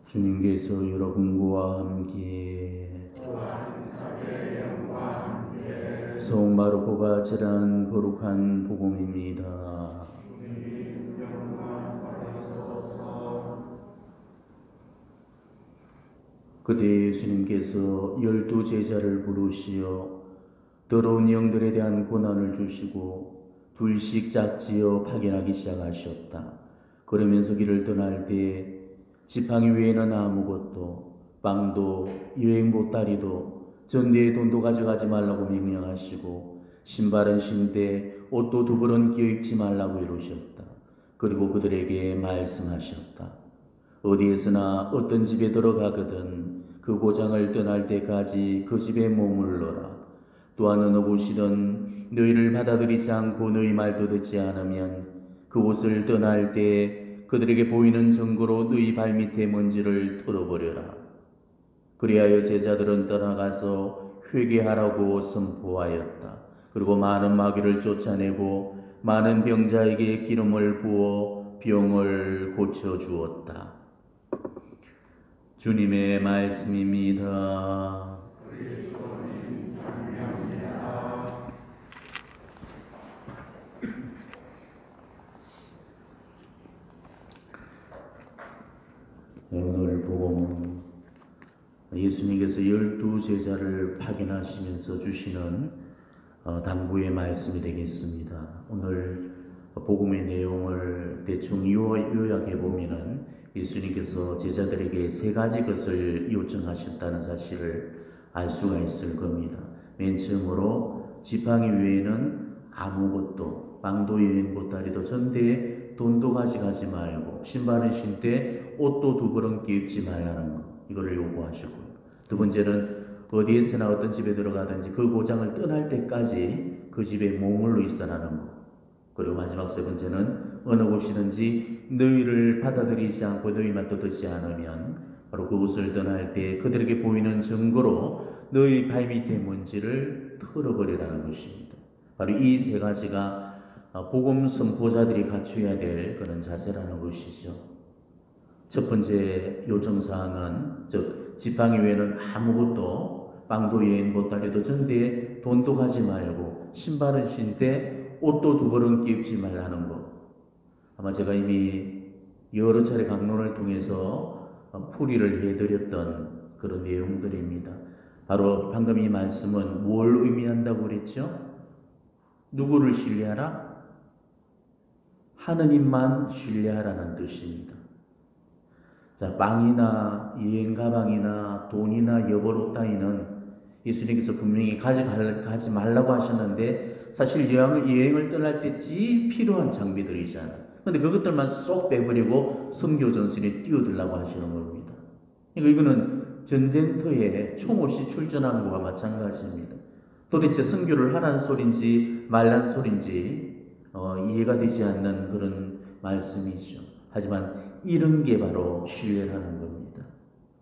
주님께서 여러분과 함께 성령 마르코가 전한 거룩한 복음입니다. 그때 예수님께서 12 제자를 부르시어 더러운 영들에 대한 고난을 주시고 둘씩 짝지어 파견하기 시작하셨다. 그러면서 길을 떠날 때 지팡이 외에는 아무것도, 빵도, 여행 보따리도, 전대에 돈도 가져가지 말라고 명령하시고 신발은 신되 옷도 두 벌은 끼어 입지 말라고 이루셨다. 그리고 그들에게 말씀하셨다. 어디에서나 어떤 집에 들어가거든 그 고장을 떠날 때까지 그 집에 머물러라. 또한 어느 곳이든 너희를 받아들이지 않고 너희 말도 듣지 않으면 그곳을 떠날 때 그들에게 보이는 증거로 너희 발밑에 먼지를 털어버려라. 그리하여 제자들은 떠나가서 회개하라고 선포하였다. 그리고 많은 마귀를 쫓아내고 많은 병자에게 기름을 부어 병을 고쳐주었다. 주님의 말씀입니다. 오늘 복음은 예수님께서 12 제자를 파견하시면서 주시는 당부의 말씀이 되겠습니다. 오늘 복음의 내용을 대충 요약해 보면은 예수님께서 제자들에게 3가지 것을 요청하셨다는 사실을 알 수가 있을 겁니다. 맨 처음으로 지팡이 외에는 아무것도, 빵도 여행 보따리도 전대에 돈도 가져가지 말고 신발은 신되 옷도 두 벌은 끼입지 말라는 것, 이거를 요구하셨고요. 두 번째는 어디에서나 어떤 집에 들어가든지 그 고장을 떠날 때까지 그 집에 머물러 있어라는 것. 그리고 마지막 3번째는 어느 곳이든지 너희를 받아들이지 않고 너희 말도 듣지 않으면 바로 그곳을 떠날 때 그들에게 보이는 증거로 너희 발밑에 먼지를 털어버리라는 것입니다. 바로 이 3가지가 복음 선포자들이 갖춰야 될 그런 자세라는 것이죠. 첫 번째 요청사항은 즉 지팡이 외에는 아무것도, 빵도 여행 보따리도 전대에 돈도 가지 말고 신발은 신되 옷도 두 벌은 끼입지 말라는 것. 아마 제가 이미 여러 차례 강론을 통해서 풀이를 해드렸던 그런 내용들입니다. 바로 방금 이 말씀은 뭘 의미한다고 그랬죠? 누구를 신뢰하라? 하느님만 신뢰하라는 뜻입니다. 자, 빵이나 여행 가방이나 돈이나 여벌 따위는 예수님께서 분명히 가지 말라고 하셨는데 사실 여행을 떠날 때 제일 필요한 장비들이잖아요. 그런데 그것들만 쏙 빼버리고 선교 전선에 뛰어들라고 하시는 겁니다. 그러니까 이거는 전쟁터에 총 없이 출전한 것과 마찬가지입니다. 도대체 선교를 하라는 소린지 말라는 소린지 이해가 되지 않는 그런 말씀이죠. 하지만 이런 게 바로 신뢰라는 겁니다.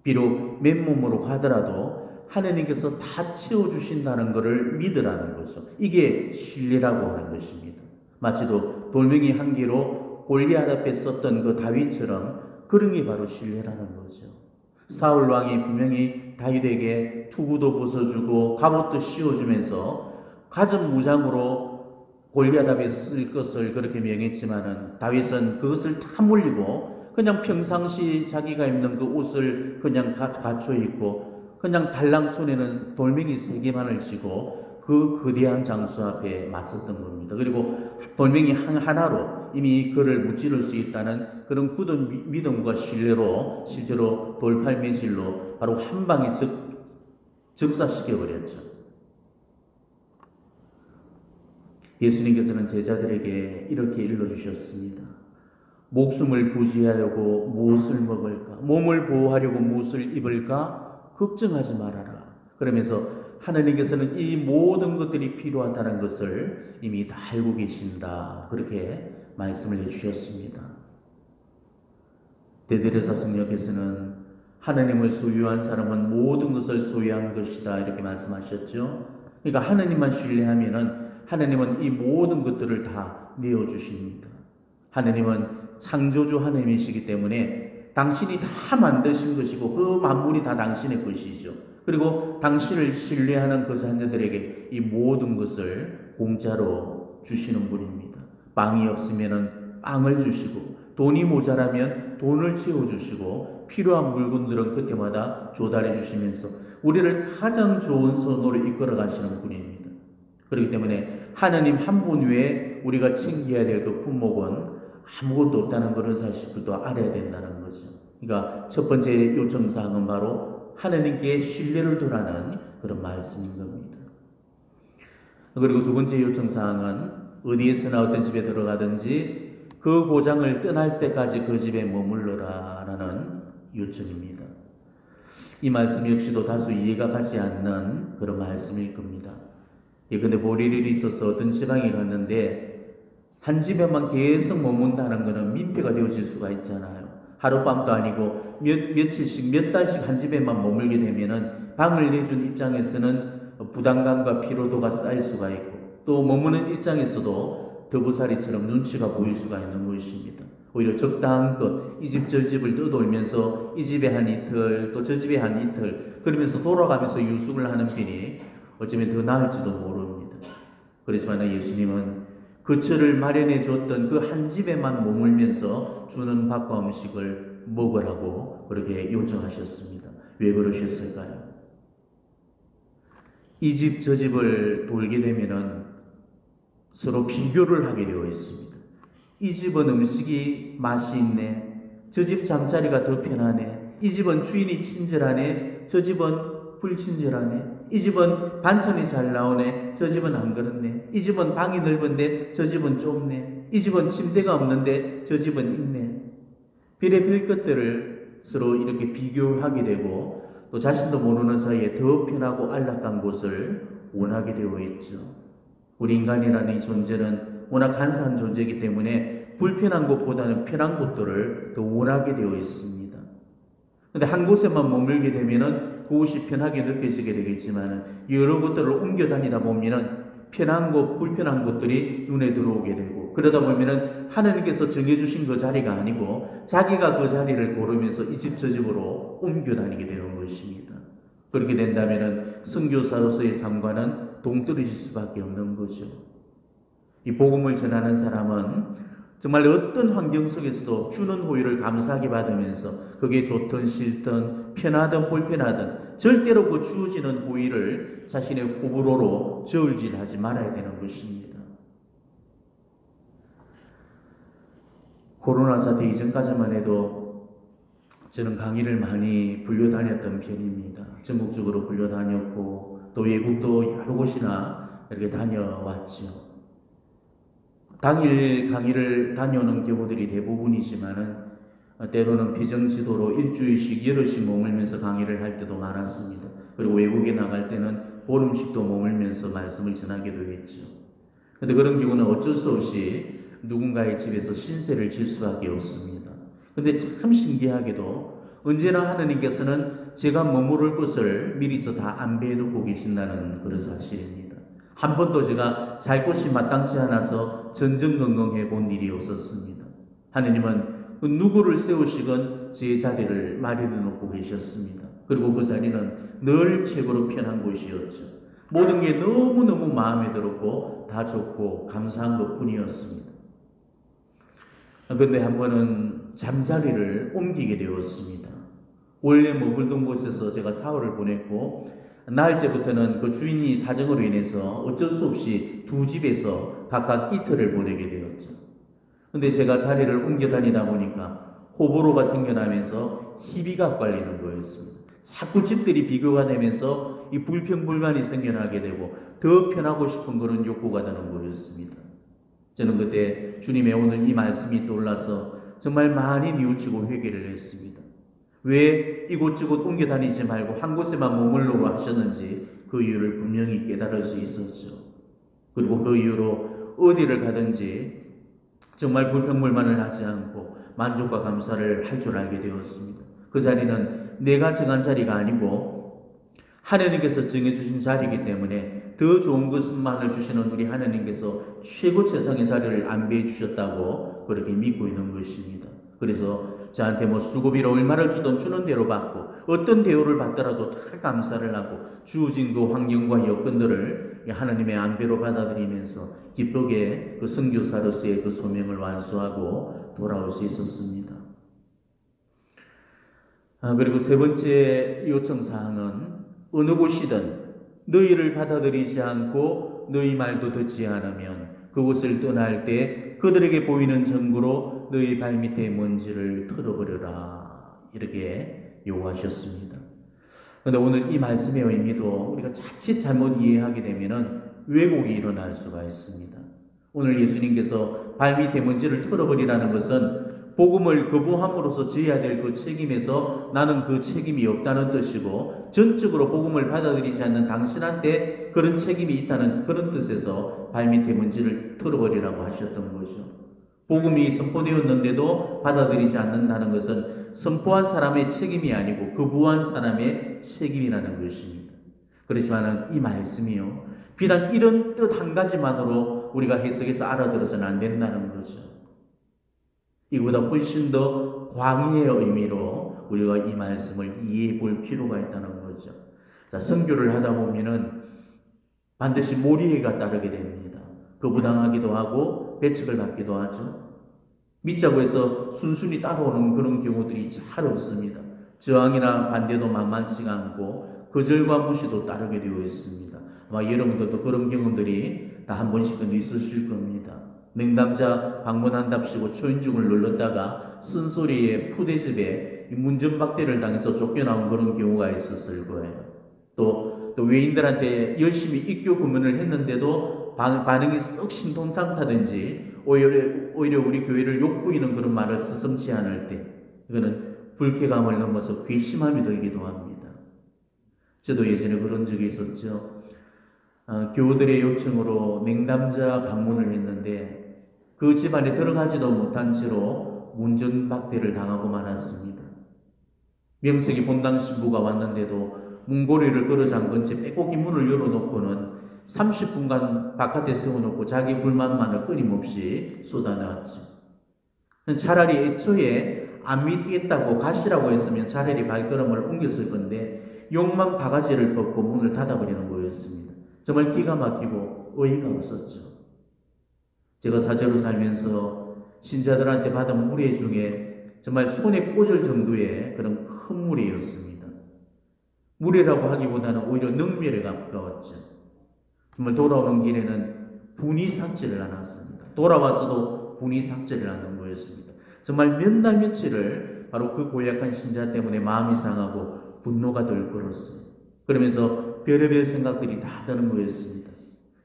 비록 맨몸으로 가더라도 하나님께서 다 채워주신다는 것을 믿으라는 거죠. 이게 신뢰라고 하는 것입니다. 마치도 돌멩이 한 개로 골리앗 앞에 썼던 그 다윗처럼 그런 게 바로 신뢰라는 거죠. 사울 왕이 분명히 다윗에게 투구도 벗어주고 갑옷도 씌워주면서 가전 무장으로 골리앗 앞에 쓸 것을 그렇게 명했지만은 다윗은 그것을 다 물리고 그냥 평상시 자기가 입는 그 옷을 그냥 갖춰 입고 그냥 달랑 손에는 돌멩이 3개만을 쥐고 그 거대한 장수 앞에 맞섰던 겁니다. 그리고 돌멩이 하나로 이미 그를 무찌를 수 있다는 그런 굳은 믿음과 신뢰로 실제로 돌팔매질로 바로 한 방에 즉사시켜버렸죠. 예수님께서는 제자들에게 이렇게 일러주셨습니다. 목숨을 부지하려고 무엇을 먹을까? 몸을 보호하려고 무엇을 입을까? 걱정하지 말아라. 그러면서 하나님께서는 이 모든 것들이 필요하다는 것을 이미 다 알고 계신다. 그렇게 말씀을 해주셨습니다. 대데레사 성령께서는 하나님을 소유한 사람은 모든 것을 소유한 것이다. 이렇게 말씀하셨죠. 그러니까 하나님만 신뢰하면은 하나님은 이 모든 것들을 다 내어주십니다. 하나님은 창조주 하나님이시기 때문에 당신이 다 만드신 것이고 그 만물이 다 당신의 것이죠. 그리고 당신을 신뢰하는 그 자녀들에게 이 모든 것을 공짜로 주시는 분입니다. 빵이 없으면 빵을 주시고, 돈이 모자라면 돈을 채워주시고, 필요한 물건들은 그때마다 조달해 주시면서 우리를 가장 좋은 선으로 이끌어 가시는 분입니다. 그렇기 때문에 하나님 한 분 외에 우리가 챙겨야 될 그 품목은 아무것도 없다는 그런 사실도 알아야 된다는 거죠. 그러니까 첫 번째 요청사항은 바로 하나님께 신뢰를 두라는 그런 말씀인 겁니다. 그리고 두 번째 요청사항은 어디에서나 어떤 집에 들어가든지 그 고장을 떠날 때까지 그 집에 머물러라라는 요청입니다. 이 말씀 역시도 다소 이해가 가지 않는 그런 말씀일 겁니다. 근데 볼 일이 있어서 어떤 지방에 갔는데 한 집에만 계속 머문다는 것은 민폐가 되어질 수가 있잖아요. 하룻밤도 아니고 며칠씩 몇 달씩 한 집에만 머물게 되면은 방을 내준 입장에서는 부담감과 피로도가 쌓일 수가 있고, 또 머무는 입장에서도 더부살이처럼 눈치가 보일 수가 있는 것입니다. 오히려 적당한 것, 이 집 저 집을 떠돌면서 이 집에 한 이틀, 또 저 집에 한 이틀, 그러면서 돌아가면서 유숙을 하는 편이 어쩌면 더 나을지도 모릅니다. 그렇지만 예수님은 그처를 마련해 줬던 그 한 집에만 머물면서 주는 밥과 음식을 먹으라고 그렇게 요청하셨습니다. 왜 그러셨을까요? 이 집 저 집을 돌게 되면은 서로 비교를 하게 되어 있습니다. 이 집은 음식이 맛이 있네. 저 집 잠자리가 더 편하네. 이 집은 주인이 친절하네. 저 집은 불친절하네. 이 집은 반찬이 잘 나오네. 저 집은 안 그렇네. 이 집은 방이 넓은데 저 집은 좁네. 이 집은 침대가 없는데 저 집은 있네. 별의별 것들을 서로 이렇게 비교하게 되고, 또 자신도 모르는 사이에 더 편하고 안락한 곳을 원하게 되어 있죠. 우리 인간이라는 이 존재는 워낙 간사한 존재이기 때문에 불편한 곳보다는 편한 곳들을 더 원하게 되어 있습니다. 근데 한 곳에만 머물게 되면은 그곳이 편하게 느껴지게 되겠지만 여러 곳들을 옮겨 다니다 보면은 편한 곳, 불편한 곳들이 눈에 들어오게 되고, 그러다 보면은 하나님께서 정해주신 그 자리가 아니고 자기가 그 자리를 고르면서 이 집 저 집으로 옮겨 다니게 되는 것입니다. 그렇게 된다면은 선교사로서의 삶과는 동떨어질 수밖에 없는 거죠. 이 복음을 전하는 사람은 정말 어떤 환경 속에서도 주는 호의를 감사하게 받으면서 그게 좋든 싫든 편하든 불편하든 절대로 그 주어지는 호의를 자신의 호불호로 저울질하지 말아야 되는 것입니다. 코로나 사태 이전까지만 해도 저는 강의를 많이 불려다녔던 편입니다. 전국적으로 불려다녔고 또 외국도 여러 곳이나 이렇게 다녀왔죠. 당일 강의를 다녀오는 경우들이 대부분이지만은 때로는 비정지도로 일주일씩 여럿씩 머물면서 강의를 할 때도 많았습니다. 그리고 외국에 나갈 때는 보름씩도 머물면서 말씀을 전하기도 했죠. 그런데 그런 경우는 어쩔 수 없이 누군가의 집에서 신세를 질 수밖에 없습니다. 그런데 참 신기하게도 언제나 하나님께서는 제가 머무를 곳을 미리서 다 안배해 놓고 계신다는 그런 사실입니다. 한 번도 제가 잘 곳이 마땅치 않아서 전전긍긍해 본 일이 없었습니다. 하느님은 그 누구를 세우시건 제 자리를 마련해 놓고 계셨습니다. 그리고 그 자리는 늘 최고로 편한 곳이었죠. 모든 게 너무너무 마음에 들었고 다 좋고 감사한 것뿐이었습니다. 그런데 한 번은 잠자리를 옮기게 되었습니다. 원래 머물던 곳에서 제가 사흘을 보냈고 나흘째부터는 그 주인이 사정으로 인해서 어쩔 수 없이 두 집에서 각각 이틀을 보내게 되었죠. 근데 제가 자리를 옮겨 다니다 보니까 호불호가 생겨나면서 희비가 깔리는 거였습니다. 자꾸 집들이 비교가 되면서 이 불평불만이 생겨나게 되고 더 편하고 싶은 그런 욕구가 드는 거였습니다. 저는 그때 주님의 오늘 이 말씀이 떠올라서 정말 많이 뉘우치고 회개를 했습니다. 왜 이곳저곳 옮겨 다니지 말고 한 곳에만 머물려고 하셨는지 그 이유를 분명히 깨달을 수 있었죠. 그리고 그 이유로 어디를 가든지 정말 불평불만을 하지 않고 만족과 감사를 할 줄 알게 되었습니다. 그 자리는 내가 정한 자리가 아니고 하나님께서 정해주신 자리이기 때문에 더 좋은 것만을 주시는 우리 하나님께서 최고 최상의 자리를 안배해 주셨다고 그렇게 믿고 있는 것입니다. 그래서 저한테 뭐 수고비로 얼마를 주든 주는 대로 받고 어떤 대우를 받더라도 다 감사를 하고 주어진 그 환경과 여건들을 하나님의 안배로 받아들이면서 기쁘게 그 선교사로서의 그 소명을 완수하고 돌아올 수 있었습니다. 그리고 세 번째 요청사항은 어느 곳이든 너희를 받아들이지 않고 너희 말도 듣지 않으면 그곳을 떠날 때 그들에게 보이는 증거로 너희 발밑에 먼지를 털어버려라. 이렇게 요구하셨습니다. 그런데 오늘 이 말씀의 의미도 우리가 자칫 잘못 이해하게 되면은 왜곡이 일어날 수가 있습니다. 오늘 예수님께서 발밑에 먼지를 털어버리라는 것은 복음을 거부함으로써 져야 될 그 책임에서 나는 그 책임이 없다는 뜻이고, 전적으로 복음을 받아들이지 않는 당신한테 그런 책임이 있다는 그런 뜻에서 발밑에 먼지를 털어버리라고 하셨던 거죠. 복음이 선포되었는데도 받아들이지 않는다는 것은 선포한 사람의 책임이 아니고 거부한 사람의 책임이라는 것입니다. 그렇지만 이 말씀이요, 비단 이런 뜻 한 가지만으로 우리가 해석해서 알아들어서는 안 된다는 거죠. 이보다 훨씬 더 광의의 의미로 우리가 이 말씀을 이해해 볼 필요가 있다는 거죠. 자, 선교를 하다 보면은 반드시 모리해가 따르게 됩니다. 거부당하기도 하고 배척을 받기도 하죠. 믿자고 해서 순순히 따라오는 그런 경우들이 잘 없습니다. 저항이나 반대도 만만치가 않고 거절과 무시도 따르게 되어 있습니다. 아마 여러분들도 그런 경험들이 다 한 번씩은 있으실 겁니다. 냉담자 방문한답시고 초인종을 눌렀다가 쓴소리에 푸대접에 문전박대를 당해서 쫓겨나온 그런 경우가 있었을 거예요. 또 외인들한테 열심히 입교 구문을 했는데도 반응이 썩 신통찮다든지 오히려 우리 교회를 욕보이는 그런 말을 스슴치 않을 때, 이거는 불쾌감을 넘어서 괘씸함이 들기도 합니다. 저도 예전에 그런 적이 있었죠. 교우들의 요청으로 냉담자 방문을 했는데 그 집안에 들어가지도 못한 채로 문전박대를 당하고 말았습니다. 명색이 본당 신부가 왔는데도 문고리를 끌어 잠근 채 빼곡히 문을 열어놓고는 30분간 바깥에 세워놓고 자기 불만만을 끊임없이 쏟아내었죠. 차라리 애초에 안 믿겠다고 가시라고 했으면 차라리 발걸음을 옮겼을 건데 욕만 바가지를 벗고 문을 닫아버리는 거였습니다. 정말 기가 막히고 어이가 없었죠. 제가 사제로 살면서 신자들한테 받은 무례 중에 정말 손에 꽂을 정도의 그런 큰 무례였습니다. 무례라고 하기보다는 오히려 능멸에 가까웠죠. 정말 돌아오는 길에는 분이 삭제를 않았습니다. 돌아와서도 분이 삭제를 않는 거였습니다. 정말 몇 날 며칠을 바로 그 고약한 신자 때문에 마음이 상하고 분노가 들끓었어요. 그러면서 별의별 생각들이 다 드는 거였습니다.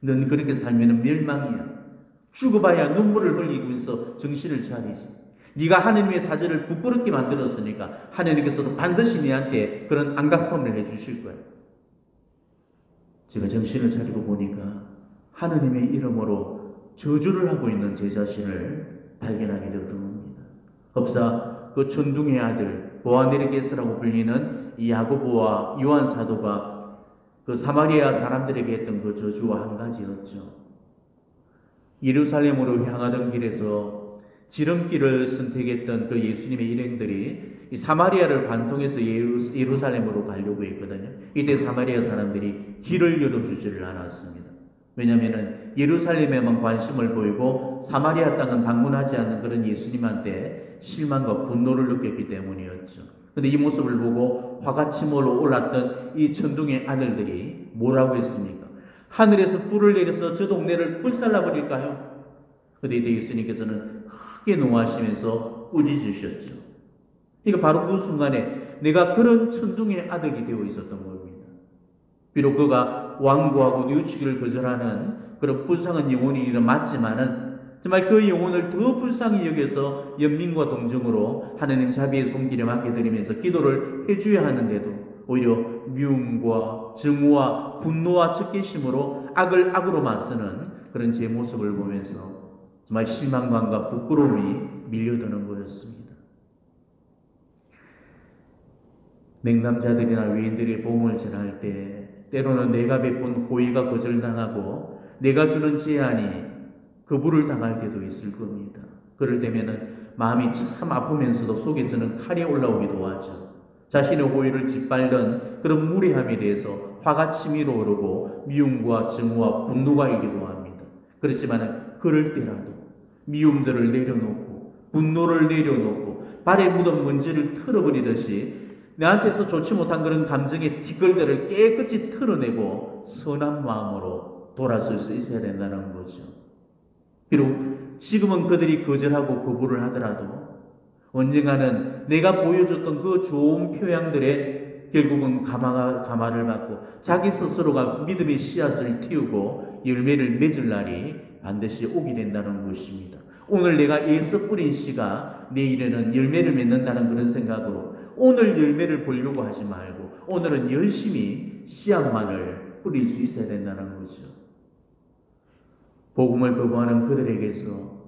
넌 그렇게 살면 멸망이야. 죽어봐야 눈물을 흘리면서 정신을 차리지. 네가 하나님의 사제를 부끄럽게 만들었으니까 하나님께서도 반드시 네한테 그런 안갚음을 해주실 거야. 제가 정신을 차리고 보니까 하나님의 이름으로 저주를 하고 있는 제 자신을 발견하게 되었습니다. 흡사 그 천둥의 아들 보아네르게스라고 불리는 이 야고보와 요한 사도가 그 사마리아 사람들에게 했던 그 저주와 한 가지였죠. 예루살렘으로 향하던 길에서 지름길을 선택했던 그 예수님의 일행들이 이 사마리아를 관통해서 예루살렘으로 가려고 했거든요. 이때 사마리아 사람들이 길을 열어주지를 않았습니다. 왜냐하면 예루살렘에만 관심을 보이고 사마리아 땅은 방문하지 않는 그런 예수님한테 실망과 분노를 느꼈기 때문이었죠. 그런데 이 모습을 보고 화가 치밀어 올랐던 이 천둥의 아들들이 뭐라고 했습니까? 하늘에서 불을 내려서 저 동네를 불살라버릴까요? 그런데 이때 예수님께서는 크게 노하시면서 꾸짖으셨죠. 그러니까 바로 그 순간에 내가 그런 천둥의 아들이 되어 있었던 겁니다. 비록 그가 완고하고 뉘우치기를 거절하는 그런 불쌍한 영혼이 맞지만은 정말 그 영혼을 더 불쌍히 여겨서 연민과 동정으로 하나님 자비의 손길에 맡겨드리면서 기도를 해줘야 하는데도 오히려 미움과 증오와 분노와 적개심으로 악을 악으로 맞서는 그런 제 모습을 보면서 정말 실망감과 부끄러움이 밀려드는 거였습니다. 냉담자들이나 외인들의 보험을 전할 때 때로는 내가 베푼 호의가 거절당하고 내가 주는 제안이 거부를 당할 때도 있을 겁니다. 그럴 때면은 마음이 참 아프면서도 속에서는 칼이 올라오기도 하죠. 자신의 호의를 짓밟는 그런 무례함에 대해서 화가 치밀어 오르고 미움과 증오와 분노가 일기도 합니다. 그렇지만 그럴 때라도 미움들을 내려놓고 분노를 내려놓고 발에 묻은 먼지를 털어버리듯이 나한테서 좋지 못한 그런 감정의 티끌들을 깨끗이 털어내고 선한 마음으로 돌아설 수 있어야 된다는 거죠. 비록 지금은 그들이 거절하고 거부를 하더라도 언젠가는 내가 보여줬던 그 좋은 표양들에 결국은 감화를 받고 자기 스스로가 믿음의 씨앗을 틔우고 열매를 맺을 날이 반드시 오게 된다는 것입니다. 오늘 내가 애써 뿌린 씨가 내일에는 열매를 맺는다는 그런 생각으로 오늘 열매를 보려고 하지 말고 오늘은 열심히 씨앗만을 뿌릴 수 있어야 된다는 거죠. 복음을 거부하는 그들에게서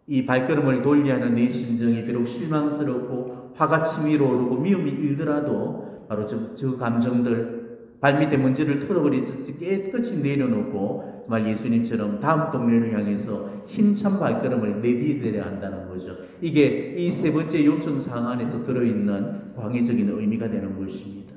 이 발걸음을 돌리하는 내 심정이 비록 실망스럽고 화가 치밀어 오르고 미움이 일더라도 바로 저 감정들 발밑에 먼지를 털어버리듯이 깨끗이 내려놓고 정말 예수님처럼 다음 동네를 향해서 힘찬 발걸음을 내디뎌야 한다는 거죠. 이게 이 세 번째 요청사항 안에서 들어있는 광의적인 의미가 되는 것입니다.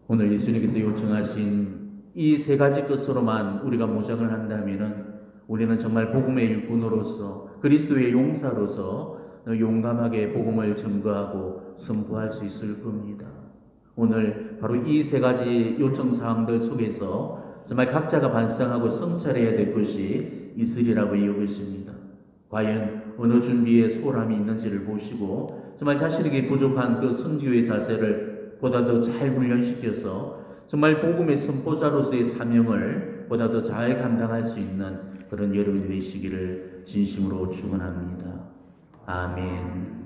오늘 예수님께서 요청하신 이 세 가지 것으로만 우리가 모장을 한다면은 우리는 정말 복음의 일꾼으로서 그리스도의 용사로서 용감하게 복음을 증거하고 선포할 수 있을 겁니다. 오늘 바로 이 세 가지 요청사항들 속에서 정말 각자가 반성하고 성찰해야 될 것이 있으리라고 여기십니다. 과연 어느 준비에 소홀함이 있는지를 보시고 정말 자신에게 부족한 그 선지의 자세를 보다 더 잘 훈련시켜서 정말 복음의 선포자로서의 사명을 보다 더 잘 감당할 수 있는 그런 여러분이 되시기를 진심으로 축원합니다. 아멘.